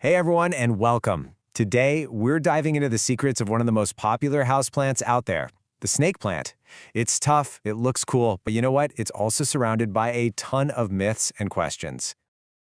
Hey everyone, and welcome. Today, we're diving into the secrets of one of the most popular houseplants out there, the snake plant. It's tough, it looks cool, but you know what? It's also surrounded by a ton of myths and questions.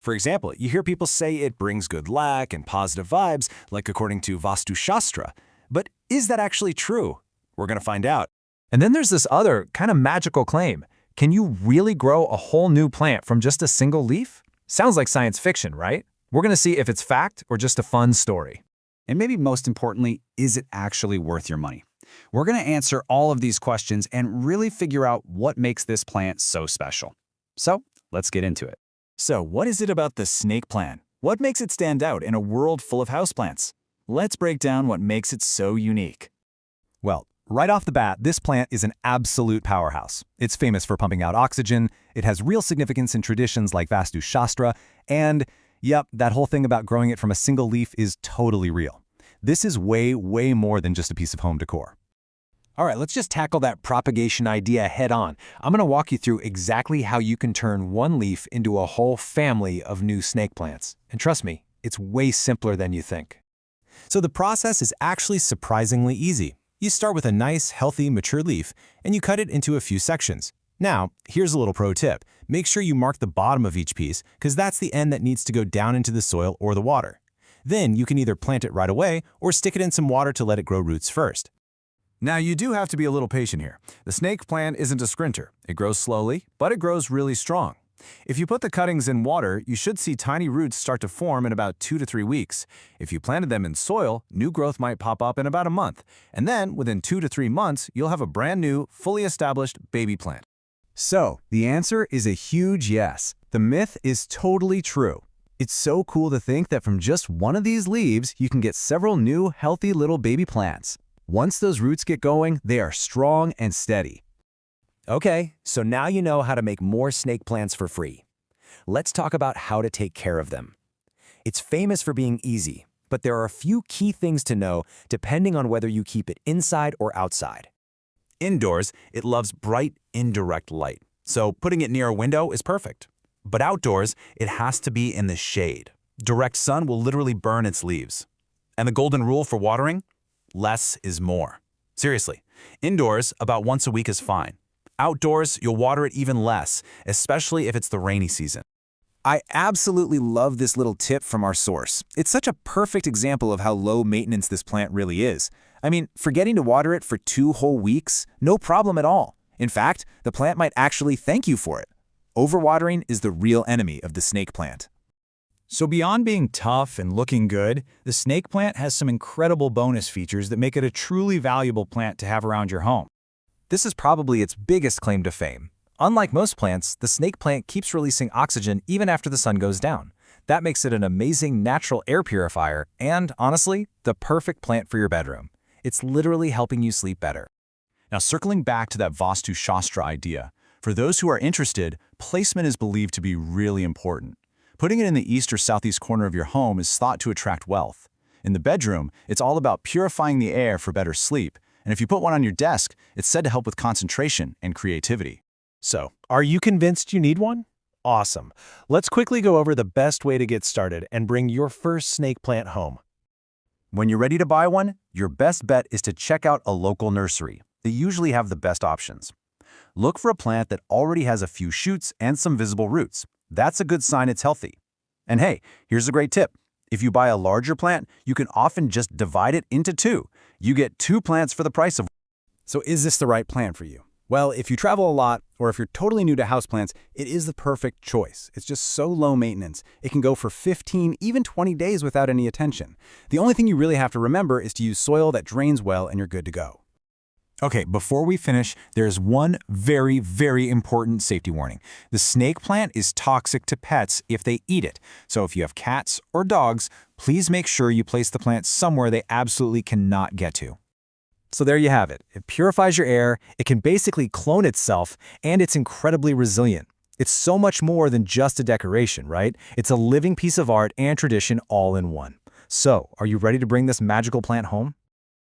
For example, you hear people say it brings good luck and positive vibes, like according to Vastu Shastra. But is that actually true? We're going to find out. And then there's this other kind of magical claim. Can you really grow a whole new plant from just a single leaf? Sounds like science fiction, right? We're going to see if it's fact or just a fun story. And maybe most importantly, is it actually worth your money? We're going to answer all of these questions and really figure out what makes this plant so special. So let's get into it. So what is it about the snake plant? What makes it stand out in a world full of houseplants? Let's break down what makes it so unique. Well, right off the bat, this plant is an absolute powerhouse. It's famous for pumping out oxygen, it has real significance in traditions like Vastu Shastra, and yep, that whole thing about growing it from a single leaf is totally real. This is way more than just a piece of home decor. All right, let's just tackle that propagation idea head on. I'm going to walk you through exactly how you can turn one leaf into a whole family of new snake plants. And trust me, it's way simpler than you think. So the process is actually surprisingly easy. You start with a nice, healthy, mature leaf, and you cut it into a few sections. Now, here's a little pro tip. Make sure you mark the bottom of each piece, because that's the end that needs to go down into the soil or the water. Then you can either plant it right away or stick it in some water to let it grow roots first. Now you do have to be a little patient here. The snake plant isn't a sprinter. It grows slowly, but it grows really strong. If you put the cuttings in water, you should see tiny roots start to form in about 2 to 3 weeks. If you planted them in soil, new growth might pop up in about a month. And then, within 2 to 3 months, you'll have a brand new, fully established baby plant. So, the answer is a huge yes. The myth is totally true. It's so cool to think that from just one of these leaves, you can get several new, healthy little baby plants. Once those roots get going, they are strong and steady. Okay, so now you know how to make more snake plants for free. Let's talk about how to take care of them. It's famous for being easy, but there are a few key things to know depending on whether you keep it inside or outside. Indoors, it loves bright, indirect light, so putting it near a window is perfect. But outdoors, it has to be in the shade. Direct sun will literally burn its leaves. And the golden rule for watering? Less is more. Seriously, indoors, about once a week is fine. Outdoors, you'll water it even less, especially if it's the rainy season. I absolutely love this little tip from our source. It's such a perfect example of how low maintenance this plant really is. I mean, forgetting to water it for 2 whole weeks, no problem at all. In fact, the plant might actually thank you for it. Overwatering is the real enemy of the snake plant. So beyond being tough and looking good, the snake plant has some incredible bonus features that make it a truly valuable plant to have around your home. This is probably its biggest claim to fame. Unlike most plants, the snake plant keeps releasing oxygen even after the sun goes down. That makes it an amazing natural air purifier and, honestly, the perfect plant for your bedroom. It's literally helping you sleep better. Now, circling back to that Vastu Shastra idea, for those who are interested, placement is believed to be really important. Putting it in the east or southeast corner of your home is thought to attract wealth. In the bedroom, it's all about purifying the air for better sleep, and if you put one on your desk, it's said to help with concentration and creativity. So, are you convinced you need one? Awesome. Let's quickly go over the best way to get started and bring your first snake plant home. When you're ready to buy one, your best bet is to check out a local nursery. They usually have the best options. Look for a plant that already has a few shoots and some visible roots. That's a good sign it's healthy. And hey, here's a great tip. If you buy a larger plant, you can often just divide it into 2. You get 2 plants for the price of one. So is this the right plant for you? Well, if you travel a lot, or if you're totally new to houseplants, it is the perfect choice. It's just so low maintenance. It can go for 15, even 20 days without any attention. The only thing you really have to remember is to use soil that drains well and you're good to go. Okay, before we finish, there's one very important safety warning. The snake plant is toxic to pets if they eat it. So if you have cats or dogs, please make sure you place the plant somewhere they absolutely cannot get to. So there you have it. It purifies your air, it can basically clone itself, and it's incredibly resilient. It's so much more than just a decoration, right? It's a living piece of art and tradition all in one. So, are you ready to bring this magical plant home?